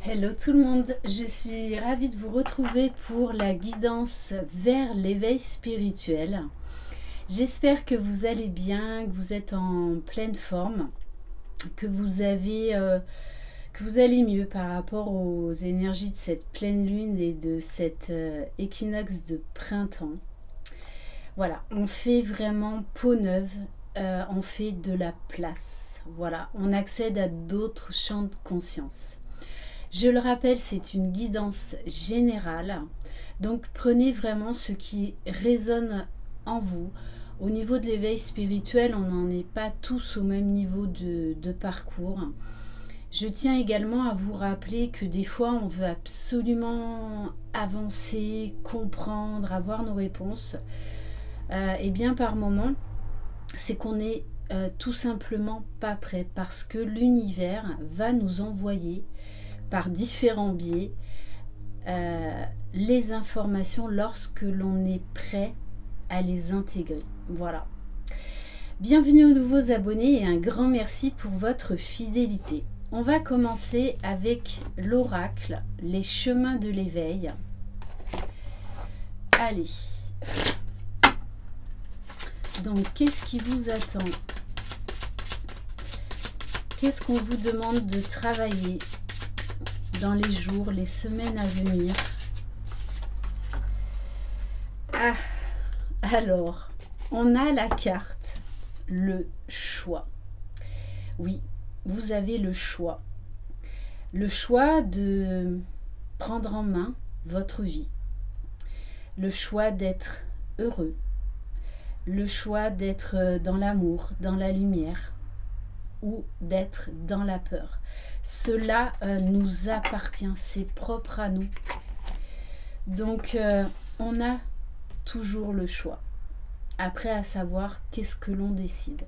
Hello tout le monde, je suis ravie de vous retrouver pour la guidance vers l'éveil spirituel. J'espère que vous allez bien, que vous êtes en pleine forme, que vous allez mieux par rapport aux énergies de cette pleine lune et de cet équinoxe de printemps. Voilà, on fait vraiment peau neuve, on fait de la place. Voilà, on accède à d'autres champs de conscience. Je le rappelle, c'est une guidance générale, donc prenez vraiment ce qui résonne en vous. Au niveau de l'éveil spirituel, on n'en est pas tous au même niveau de parcours. Je tiens également à vous rappeler que des fois, on veut absolument avancer, comprendre, avoir nos réponses. Et bien par moment, c'est qu'on est tout simplement pas prêt parce que l'univers va nous envoyer par différents biais les informations lorsque l'on est prêt à les intégrer. Voilà. Bienvenue aux nouveaux abonnés et un grand merci pour votre fidélité. On va commencer avec l'oracle, les chemins de l'éveil. Allez. Donc, qu'est-ce qui vous attend? Qu'est-ce qu'on vous demande de travailler dans les jours, les semaines à venir? Ah, alors, on a la carte, le choix. Oui, vous avez le choix. Le choix de prendre en main votre vie. Le choix d'être heureux. Le choix d'être dans l'amour, dans la lumière, ou d'être dans la peur. Cela nous appartient, c'est propre à nous. Donc, on a toujours le choix. Après, à savoir qu'est-ce que l'on décide.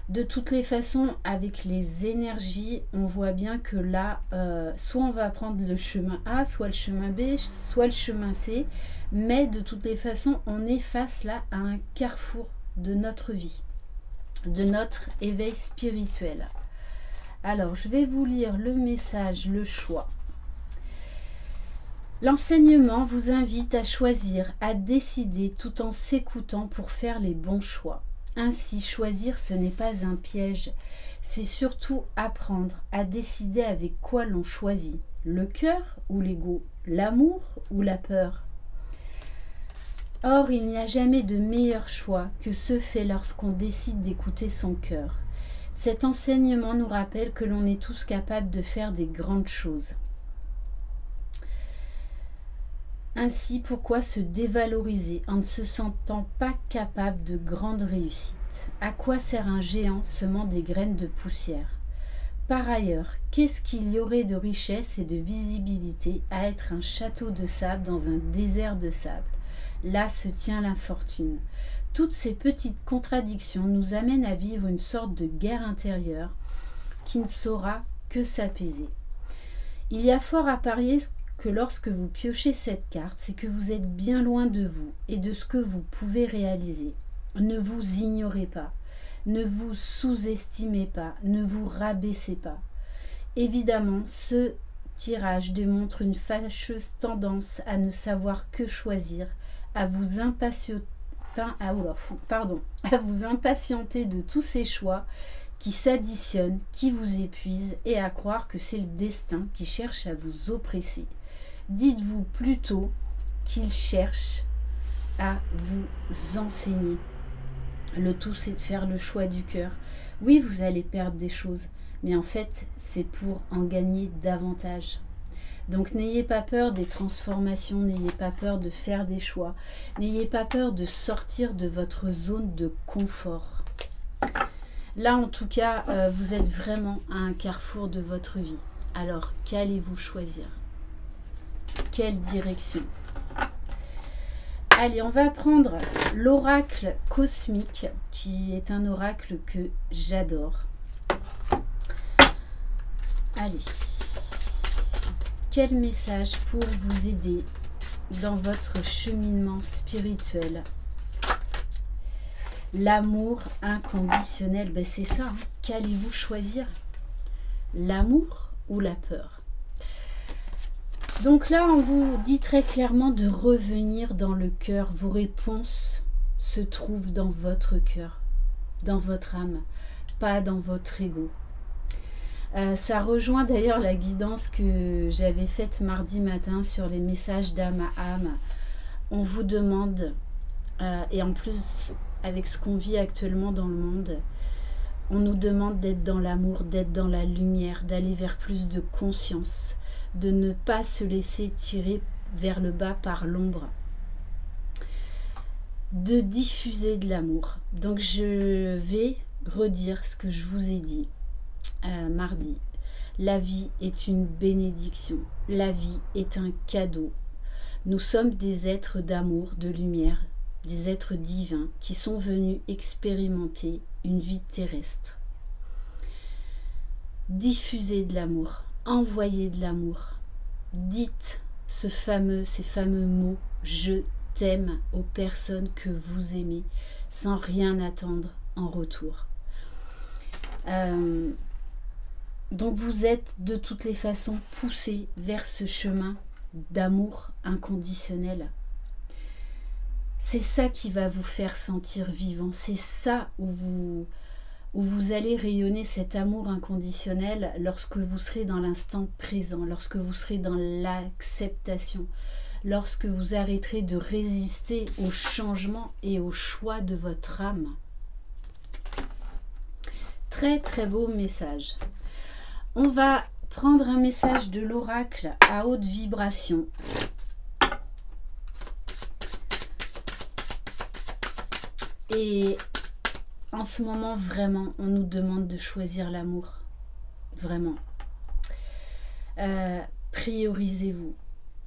De toutes les façons, avec les énergies, on voit bien que là, soit on va prendre le chemin A, soit le chemin B, soit le chemin C. Mais de toutes les façons, on est face là à un carrefour de notre vie, de notre éveil spirituel. Alors, je vais vous lire le message, le choix. L'enseignement vous invite à choisir, à décider tout en s'écoutant pour faire les bons choix. Ainsi, choisir, ce n'est pas un piège, c'est surtout apprendre à décider avec quoi l'on choisit. Le cœur ou l'ego, l'amour ou la peur. Or, il n'y a jamais de meilleur choix que ce fait lorsqu'on décide d'écouter son cœur. Cet enseignement nous rappelle que l'on est tous capables de faire des grandes choses. Ainsi, pourquoi se dévaloriser en ne se sentant pas capable de grandes réussites? À quoi sert un géant semant des graines de poussière? Par ailleurs, qu'est-ce qu'il y aurait de richesse et de visibilité à être un château de sable dans un désert de sable? Là se tient l'infortune. Toutes ces petites contradictions nous amènent à vivre une sorte de guerre intérieure qui ne saura que s'apaiser. Il y a fort à parier que lorsque vous piochez cette carte, c'est que vous êtes bien loin de vous et de ce que vous pouvez réaliser. Ne vous ignorez pas, ne vous sous-estimez pas, ne vous rabaissez pas. Évidemment, ce tirage démontre une fâcheuse tendance à ne savoir que choisir, à vous impatienter de tous ces choix qui s'additionnent, qui vous épuisent et à croire que c'est le destin qui cherche à vous oppresser. Dites-vous plutôt qu'il cherche à vous enseigner. Le tout, c'est de faire le choix du cœur. Oui, vous allez perdre des choses, mais en fait, c'est pour en gagner davantage. Donc n'ayez pas peur des transformations, n'ayez pas peur de faire des choix, n'ayez pas peur de sortir de votre zone de confort. Là en tout cas, vous êtes vraiment à un carrefour de votre vie. Alors qu'allez-vous choisir? Quelle direction? Allez, on va prendre l'oracle cosmique, qui est un oracle que j'adore. Allez. Quel message pour vous aider dans votre cheminement spirituel? L'amour inconditionnel, ben c'est ça. Hein. Qu'allez-vous choisir? L'amour ou la peur? Donc là, on vous dit très clairement de revenir dans le cœur. Vos réponses se trouvent dans votre cœur, dans votre âme, pas dans votre ego. Ça rejoint d'ailleurs la guidance que j'avais faite mardi matin sur les messages d'âme à âme. On vous demande, et en plus avec ce qu'on vit actuellement dans le monde, on nous demande d'être dans l'amour, d'être dans la lumière, d'aller vers plus de conscience, de ne pas se laisser tirer vers le bas par l'ombre, de diffuser de l'amour. Donc je vais redire ce que je vous ai dit mardi. La vie est une bénédiction, la vie est un cadeau. Nous sommes des êtres d'amour, de lumière, des êtres divins qui sont venus expérimenter une vie terrestre. Diffusez de l'amour, envoyez de l'amour, dites ces fameux mots « je t'aime » aux personnes que vous aimez sans rien attendre en retour. Donc vous êtes de toutes les façons poussés vers ce chemin d'amour inconditionnel. C'est ça qui va vous faire sentir vivant, c'est ça où vous allez rayonner cet amour inconditionnel lorsque vous serez dans l'instant présent, lorsque vous serez dans l'acceptation, lorsque vous arrêterez de résister au changement et au choix de votre âme. Très très beau message. On va prendre un message de l'oracle à haute vibration. Et en ce moment, vraiment, on nous demande de choisir l'amour. Vraiment. Priorisez-vous.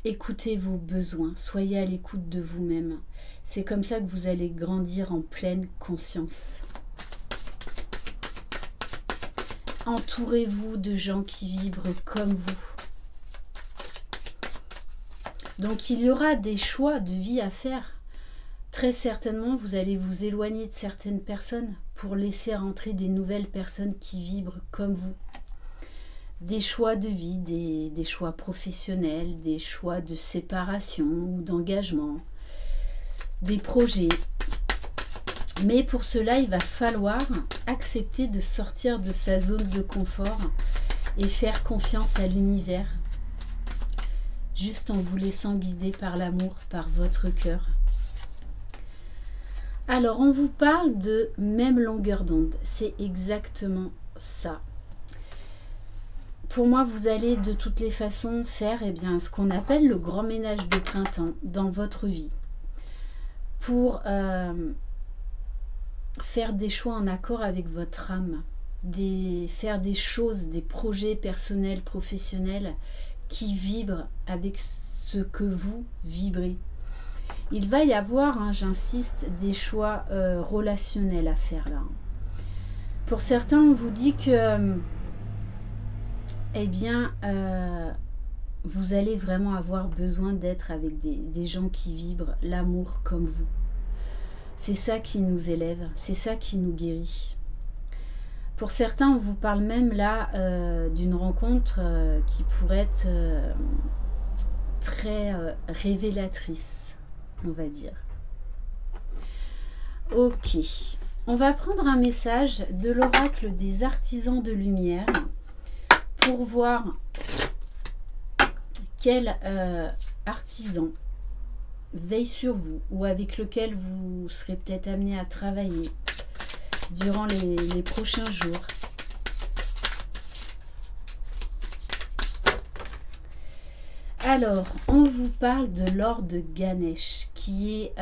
Écoutez vos besoins. Soyez à l'écoute de vous-même. C'est comme ça que vous allez grandir en pleine conscience. Entourez-vous de gens qui vibrent comme vous. Donc il y aura des choix de vie à faire. Très certainement, vous allez vous éloigner de certaines personnes pour laisser rentrer des nouvelles personnes qui vibrent comme vous. Des choix de vie, des choix professionnels, des choix de séparation ou d'engagement, des projets. Mais pour cela, il va falloir accepter de sortir de sa zone de confort et faire confiance à l'univers, juste en vous laissant guider par l'amour, par votre cœur. Alors, on vous parle de même longueur d'onde. C'est exactement ça. Pour moi, vous allez de toutes les façons faire ce qu'on appelle le grand ménage de printemps dans votre vie. Pour faire des choix en accord avec votre âme. Faire des choses, des projets personnels, professionnels qui vibrent avec ce que vous vibrez. Il va y avoir, j'insiste, des choix relationnels à faire là. Pour certains, on vous dit que vous allez vraiment avoir besoin d'être avec des gens qui vibrent l'amour comme vous. C'est ça qui nous élève, c'est ça qui nous guérit. Pour certains, on vous parle même là d'une rencontre qui pourrait être très révélatrice, on va dire. Ok, on va prendre un message de l'oracle des artisans de lumière pour voir quel artisan veille sur vous ou avec lequel vous serez peut-être amené à travailler durant les prochains jours. Alors, on vous parle de l'or de Ganesh, qui est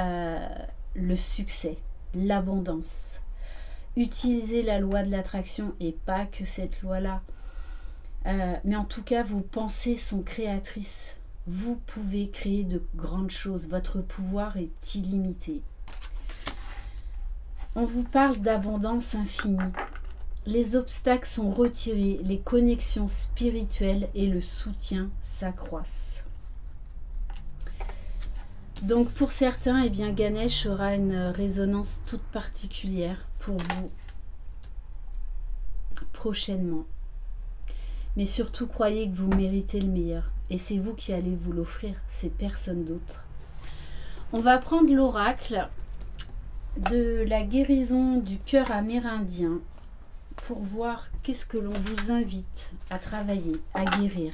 le succès, l'abondance. Utilisez la loi de l'attraction et pas que cette loi-là. Mais en tout cas, vos pensées sont créatrices. Vous pouvez créer de grandes choses. Votre pouvoir est illimité. On vous parle d'abondance infinie. Les obstacles sont retirés, les connexions spirituelles et le soutien s'accroissent. Donc pour certains, Ganesh aura une résonance toute particulière pour vous prochainement. Mais surtout, croyez que vous méritez le meilleur Et c'est vous qui allez vous l'offrir, c'est personne d'autre. On va prendre l'oracle de la guérison du cœur amérindien pour voir qu'est-ce que l'on vous invite à travailler, à guérir.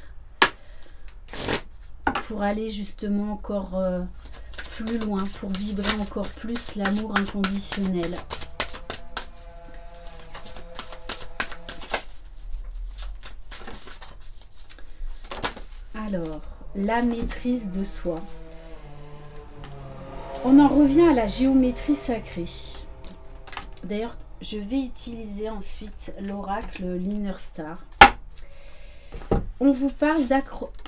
Pour aller justement encore plus loin, pour vibrer encore plus l'amour inconditionnel. Alors, la maîtrise de soi. On en revient à la géométrie sacrée. D'ailleurs, je vais utiliser ensuite l'oracle l'Inner Star. On vous parle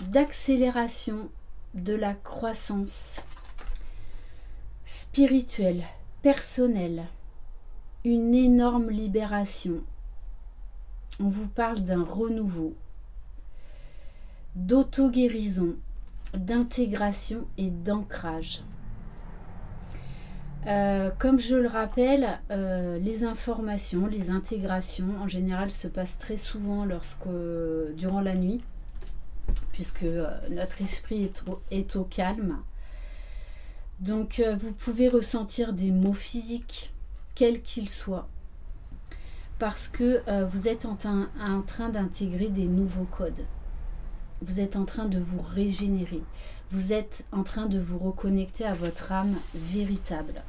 d'accélération de la croissance spirituelle, personnelle, une énorme libération. On vous parle d'un renouveau, d'auto-guérison, d'intégration et d'ancrage. Comme je le rappelle, les informations, les intégrations en général se passent très souvent durant la nuit, puisque notre esprit est au calme. Donc vous pouvez ressentir des maux physiques, quels qu'ils soient, parce que vous êtes en train d'intégrer des nouveaux codes. Vous êtes en train de vous régénérer. Vous êtes en train de vous reconnecter à votre âme véritable.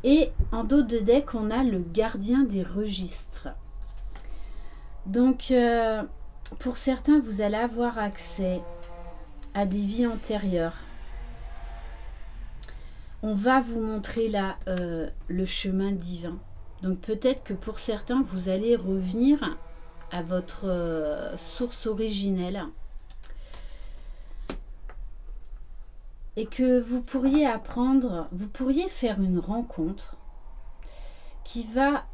Et en dos de deck, on a le gardien des registres. Donc, pour certains, vous allez avoir accès à des vies antérieures. On va vous montrer là le chemin divin. Donc, peut-être que pour certains, vous allez revenir à votre source originelle. Et que vous pourriez apprendre, vous pourriez faire une rencontre qui va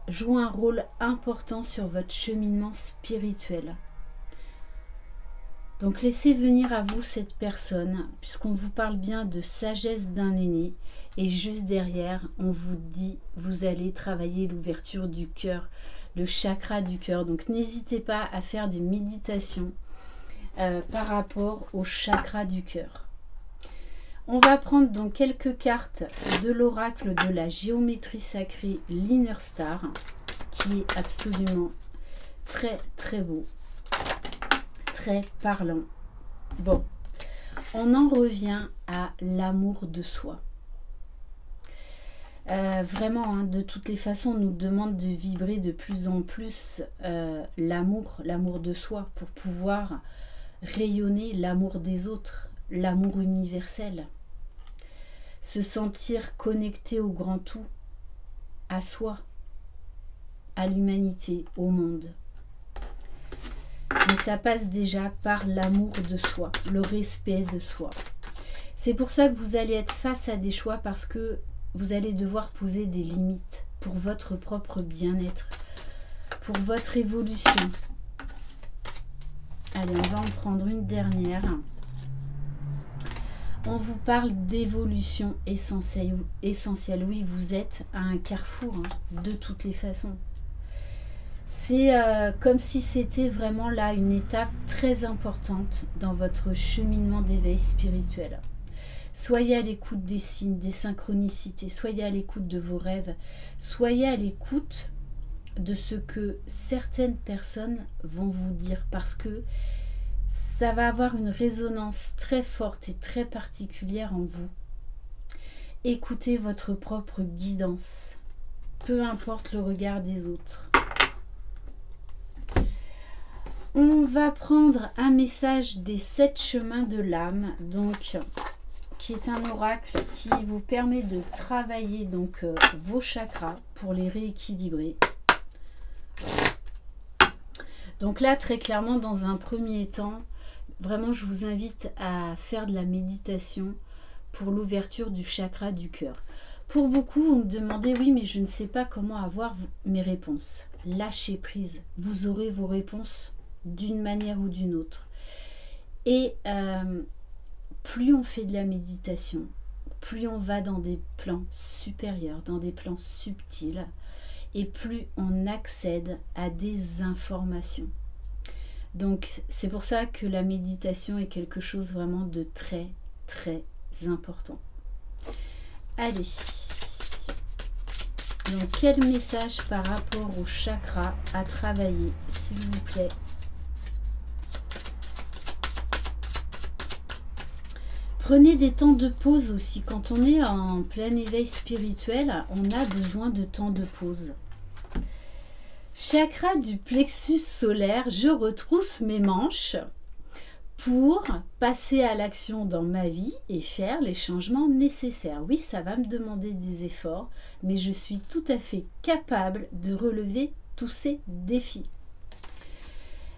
jouer un rôle important sur votre cheminement spirituel. Donc laissez venir à vous cette personne, puisqu'on vous parle bien de sagesse d'un aîné, et juste derrière, on vous dit, vous allez travailler l'ouverture du cœur, le chakra du cœur. Donc n'hésitez pas à faire des méditations par rapport au chakra du cœur. On va prendre donc quelques cartes de l'oracle de la géométrie sacrée, l'Inner Star, qui est absolument très très beau, très parlant. Bon, on en revient à l'amour de soi. Vraiment, hein, de toutes les façons, on nous demande de vibrer de plus en plus l'amour de soi pour pouvoir rayonner l'amour des autres, l'amour universel. Se sentir connecté au grand tout, à soi, à l'humanité, au monde. Mais ça passe déjà par l'amour de soi, le respect de soi. C'est pour ça que vous allez être face à des choix, parce que vous allez devoir poser des limites pour votre propre bien-être, pour votre évolution. Allez, on va en prendre une dernière. On vous parle d'évolution essentielle. Oui, vous êtes à un carrefour, hein, de toutes les façons. C'est comme si c'était vraiment là une étape très importante dans votre cheminement d'éveil spirituel. Soyez à l'écoute des signes, des synchronicités, soyez à l'écoute de vos rêves, soyez à l'écoute de ce que certaines personnes vont vous dire, parce que ça va avoir une résonance très forte et très particulière en vous. Écoutez votre propre guidance, peu importe le regard des autres. On va prendre un message des 7 chemins de l'âme, donc qui est un oracle qui vous permet de travailler donc vos chakras pour les rééquilibrer. Donc là, très clairement, dans un premier temps, vraiment, je vous invite à faire de la méditation pour l'ouverture du chakra du cœur. Pour beaucoup, vous me demandez, oui, mais je ne sais pas comment avoir mes réponses. Lâchez prise. Vous aurez vos réponses d'une manière ou d'une autre. Et plus on fait de la méditation, plus on va dans des plans supérieurs, dans des plans subtils, et plus on accède à des informations. Donc c'est pour ça que la méditation est quelque chose vraiment de très très important. Allez, donc quel message par rapport au chakra à travailler, s'il vous plaît? Prenez des temps de pause aussi. Quand on est en plein éveil spirituel, on a besoin de temps de pause. Chakra du plexus solaire, je retrousse mes manches pour passer à l'action dans ma vie et faire les changements nécessaires. Oui, ça va me demander des efforts, mais je suis tout à fait capable de relever tous ces défis.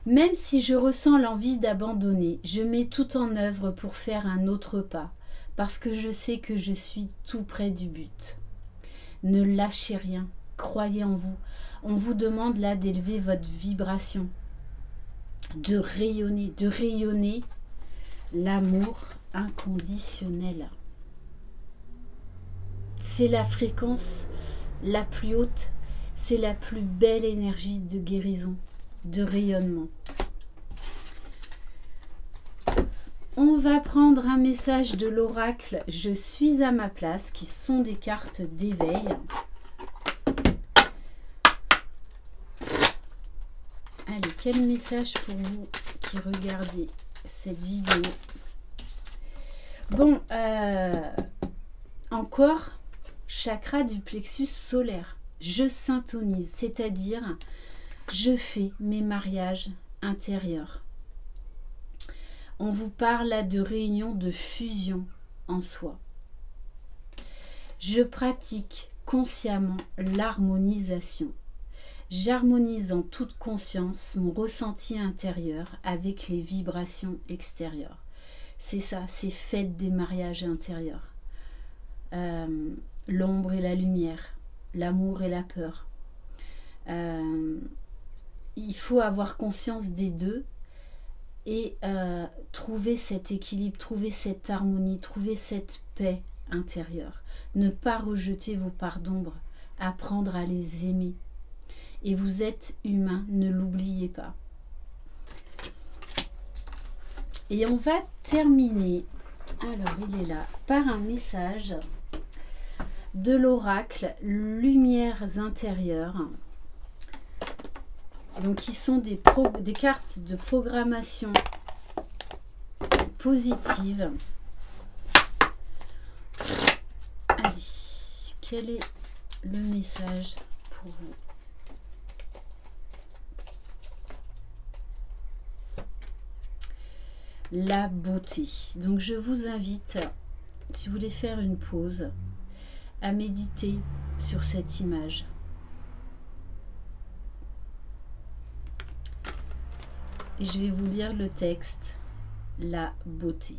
Même si je ressens l'envie d'abandonner, je mets tout en œuvre pour faire un autre pas, parce que je sais que je suis tout près du but. Ne lâchez rien, croyez en vous. On vous demande là d'élever votre vibration, de rayonner l'amour inconditionnel. C'est la fréquence la plus haute, c'est la plus belle énergie de guérison, de rayonnement. On va prendre un message de l'oracle « Je suis à ma place » qui sont des cartes d'éveil. Allez, quel message pour vous qui regardez cette vidéo? Bon, encore, chakra du plexus solaire. Je syntonise, c'est-à-dire je fais mes mariages intérieurs. On vous parle là de réunion de fusion en soi. Je pratique consciemment l'harmonisation. J'harmonise en toute conscience mon ressenti intérieur avec les vibrations extérieures. C'est ça, c'est fête des mariages intérieurs. L'ombre et la lumière, l'amour et la peur. Il faut avoir conscience des deux et trouver cet équilibre, trouver cette harmonie, trouver cette paix intérieure. Ne pas rejeter vos parts d'ombre, apprendre à les aimer. Et vous êtes humain, ne l'oubliez pas. Et on va terminer, alors il est là, par un message de l'oracle Lumières intérieures. Donc qui sont des cartes de programmation positive. Allez, quel est le message pour vous? La beauté. Donc je vous invite, si vous voulez faire une pause, à méditer sur cette image. Et je vais vous lire le texte. La beauté.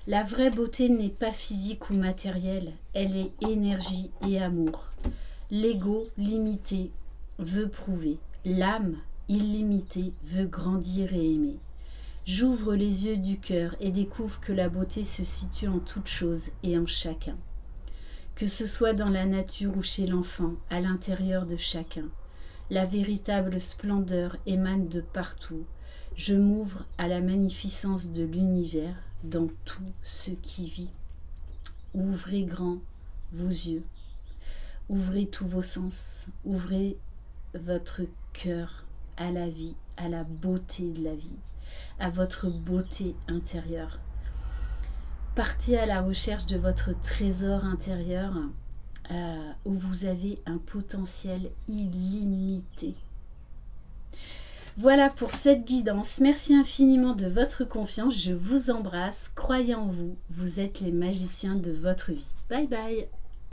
La vraie beauté n'est pas physique ou matérielle, elle est énergie et amour. L'ego limité veut prouver, l'âme illimitée veut grandir et aimer. J'ouvre les yeux du cœur et découvre que la beauté se situe en toute chose et en chacun. Que ce soit dans la nature ou chez l'enfant, à l'intérieur de chacun. La véritable splendeur émane de partout. Je m'ouvre à la magnificence de l'univers dans tout ce qui vit. Ouvrez grand vos yeux. Ouvrez tous vos sens. Ouvrez votre cœur à la vie, à la beauté de la vie, à votre beauté intérieure. Partez à la recherche de votre trésor intérieur où vous avez un potentiel illimité. Voilà pour cette guidance. Merci infiniment de votre confiance. Je vous embrasse. Croyez en vous. Vous êtes les magiciens de votre vie. Bye bye.